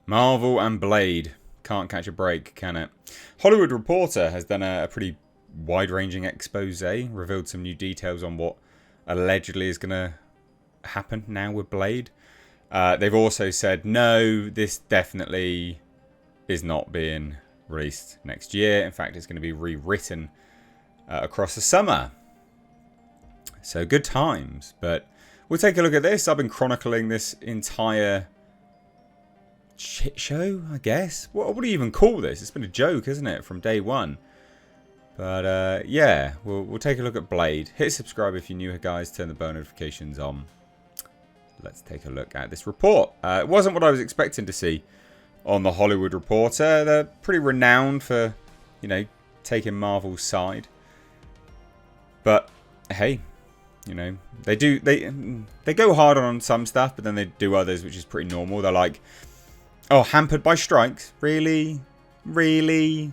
Marvel and Blade. Can't catch a break, can it? Hollywood Reporter has done a pretty wide-ranging expose, revealed some new details on what allegedly is going to happen now with Blade. They've also said, no, this definitely is not being released next year. In fact, it's going to be rewritten across the summer. So good times. But we'll take a look at this. I've been chronicling this entire shit show, I guess. What do you even call this? It's been a joke, isn't it, from day one? But yeah, we'll take a look at Blade. Hit subscribe if you're new, guys. Turn the bell notifications on. Let's take a look at this report. It wasn't what I was expecting to see on the Hollywood Reporter. They're pretty renowned for, you know, taking Marvel's side. But hey, you know, they go hard on some stuff, but then they do others, which is pretty normal. They're like, oh, hampered by strikes? Really? Really?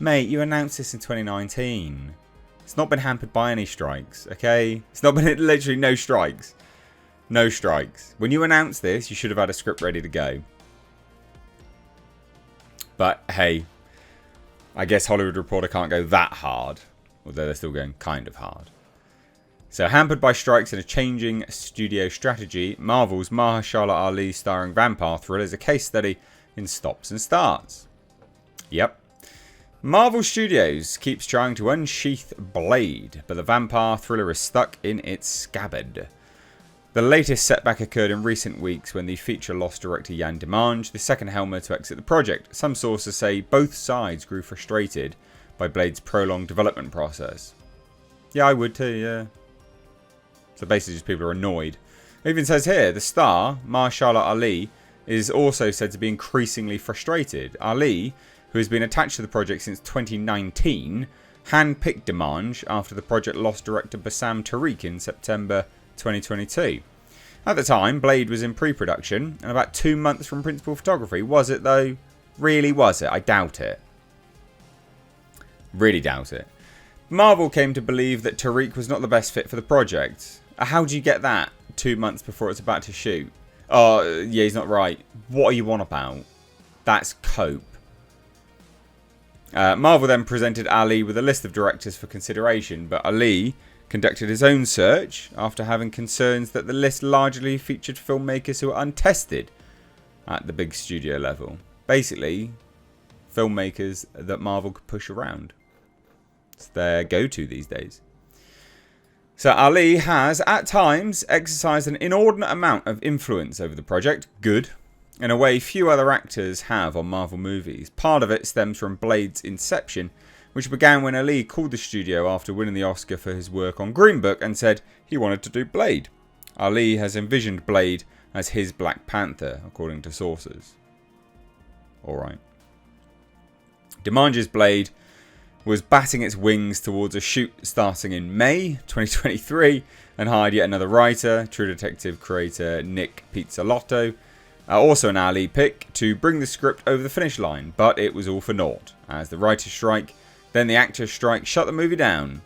Mate, you announced this in 2019. It's not been hampered by any strikes, okay? It's not been literally no strikes. No strikes. When you announced this, you should have had a script ready to go. But hey, I guess Hollywood Reporter can't go that hard, although they're still going kind of hard. So, hampered by strikes and a changing studio strategy, Marvel's Mahershala Ali starring vampire thriller is a case study in stops and starts. Yep. Marvel Studios keeps trying to unsheath Blade, but the vampire thriller is stuck in its scabbard. The latest setback occurred in recent weeks when the feature lost director Jan Demange, the second helmet, to exit the project. Some sources say both sides grew frustrated by Blade's prolonged development process. Yeah, I would too, yeah. So basically just people are annoyed. It even says here, the star, Mahershala Ali, is also said to be increasingly frustrated. Ali, who has been attached to the project since 2019, handpicked Demange after the project lost director Bassam Tariq in September 2022. At the time, Blade was in pre-production and about 2 months from principal photography. Was it though? Really was it? I doubt it. Really doubt it. Marvel came to believe that Tariq was not the best fit for the project. How do you get that 2 months before it's about to shoot? Oh, yeah, he's not right. What are you on about? That's cope. Marvel then presented Ali with a list of directors for consideration, but Ali conducted his own search after having concerns that the list largely featured filmmakers who were untested at the big studio level. Basically, filmmakers that Marvel could push around. It's their go-to these days. So Ali has, at times, exercised an inordinate amount of influence over the project. Good. In a way few other actors have on Marvel movies. Part of it stems from Blade's inception, which began when Ali called the studio after winning the Oscar for his work on Green Book and said he wanted to do Blade. Ali has envisioned Blade as his Black Panther, according to sources. Alright. Demange's Blade was batting its wings towards a shoot starting in May 2023 and hired yet another writer, True Detective creator Nick Pizzolatto, also an Ali pick, to bring the script over the finish line, but it was all for naught, as the writer's strike, then the actor's strike, shut the movie down.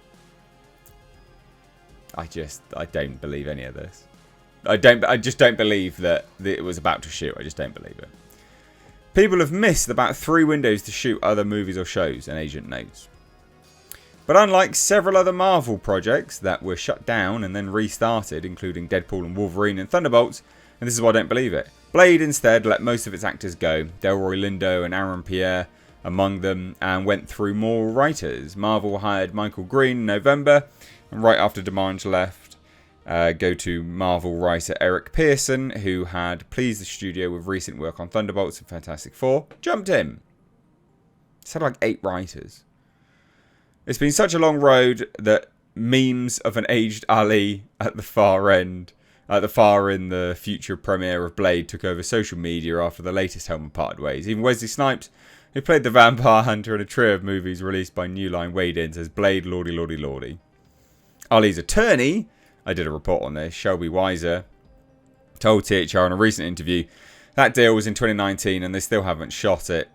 I don't believe any of this. I just don't believe that it was about to shoot. I just don't believe it. People have missed about 3 windows to shoot other movies or shows, an agent notes. But unlike several other Marvel projects that were shut down and then restarted, including Deadpool and Wolverine and Thunderbolts, and this is why I don't believe it, Blade instead let most of its actors go, Delroy Lindo and Aaron Pierre among them, and went through more writers. Marvel hired Michael Green in November, and right after Demange left, go-to Marvel writer Eric Pearson, who had pleased the studio with recent work on Thunderbolts and Fantastic Four, jumped in. It's had like 8 writers. It's been such a long road that memes of an aged Ali at the far end, in the future premiere of Blade, took over social media after the latest helmet parted ways. Even Wesley Snipes, who played the vampire hunter in a trio of movies released by New Line, weighed in, says Blade, lordy, lordy, lordy. Ali's attorney, I did a report on this, Shelby Weiser, told THR in a recent interview that deal was in 2019 and they still haven't shot it,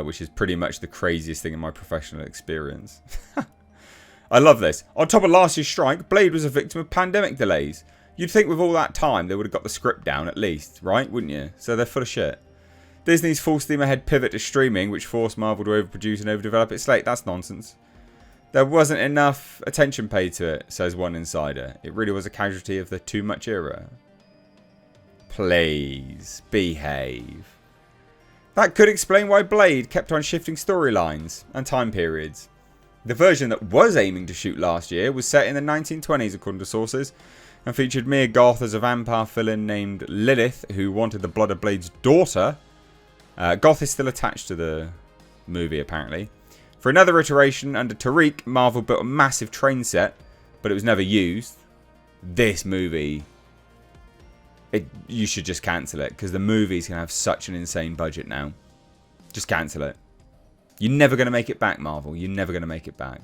which is pretty much the craziest thing in my professional experience. I love this. On top of last year's strike, Blade was a victim of pandemic delays. You'd think with all that time they would have got the script down at least, right? Wouldn't you? So they're full of shit. Disney's full steam ahead pivot to streaming, which forced Marvel to overproduce and overdevelop its slate. That's nonsense. There wasn't enough attention paid to it, says one insider. It really was a casualty of the too much era. Please, behave. That could explain why Blade kept on shifting storylines and time periods. The version that was aiming to shoot last year was set in the 1920s, according to sources, and featured Mia Goth as a vampire villain named Lilith, who wanted the blood of Blade's daughter. Goth is still attached to the movie, apparently. For another iteration under Tariq, Marvel built a massive train set, but it was never used. This movie, you should just cancel it, because the movie's going to have such an insane budget now. Just cancel it. You're never going to make it back, Marvel. You're never going to make it back.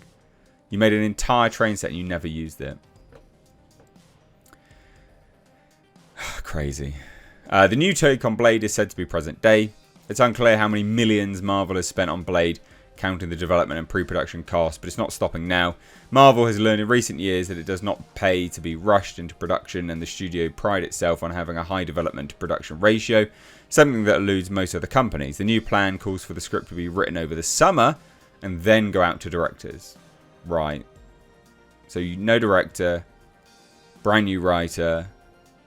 You made an entire train set and you never used it. Crazy. The new take on Blade is said to be present day. It's unclear how many millions Marvel has spent on Blade, counting the development and pre-production costs, but it's not stopping now. Marvel has learned in recent years that it does not pay to be rushed into production, and the studio pride itself on having a high development to production ratio, something that eludes most other companies. The new plan calls for the script to be written over the summer and then go out to directors. Right. So no director, brand new writer,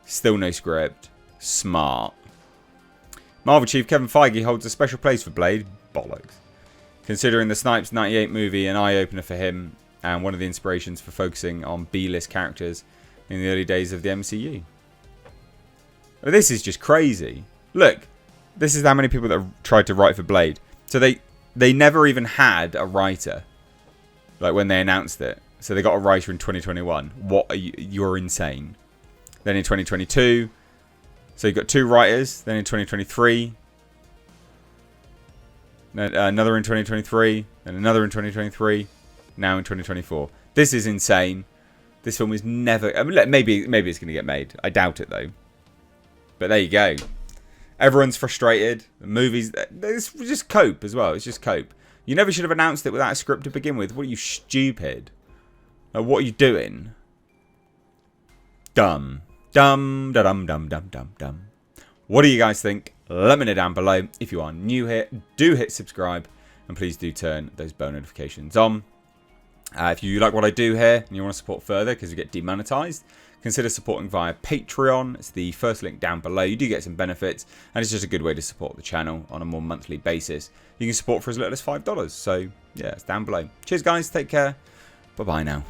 still no script. Smart. Marvel chief Kevin Feige holds a special place for Blade. Bollocks. Considering the Snipes 98 movie an eye-opener for him and one of the inspirations for focusing on B-list characters in the early days of the MCU. This is just crazy. Look, this is how many people that have tried to write for Blade. So they never even had a writer, like when they announced it. So they got a writer in 2021. What are you? You're insane. Then in 2022, so you got 2 writers. Then in 2023, another in 2023, and another in 2023. Now in 2024. This is insane. This film is never. I mean, maybe it's going to get made. I doubt it though. But there you go. Everyone's frustrated. The movies, it's just cope as well. It's just cope. You never should have announced it without a script to begin with. What are you, stupid? Like, what are you doing? Dumb. Dumb, dum, dum, dum, dum, dum. What do you guys think? Let me know down below. If you are new here, do hit subscribe. And please do turn those bell notifications on. If you like what I do here and you want to support further because you get demonetized, consider supporting via Patreon. It's the first link down below. You do get some benefits, and it's just a good way to support the channel on a more monthly basis. You can support for as little as $5. So, yeah, it's down below. Cheers, guys. Take care. Bye-bye now.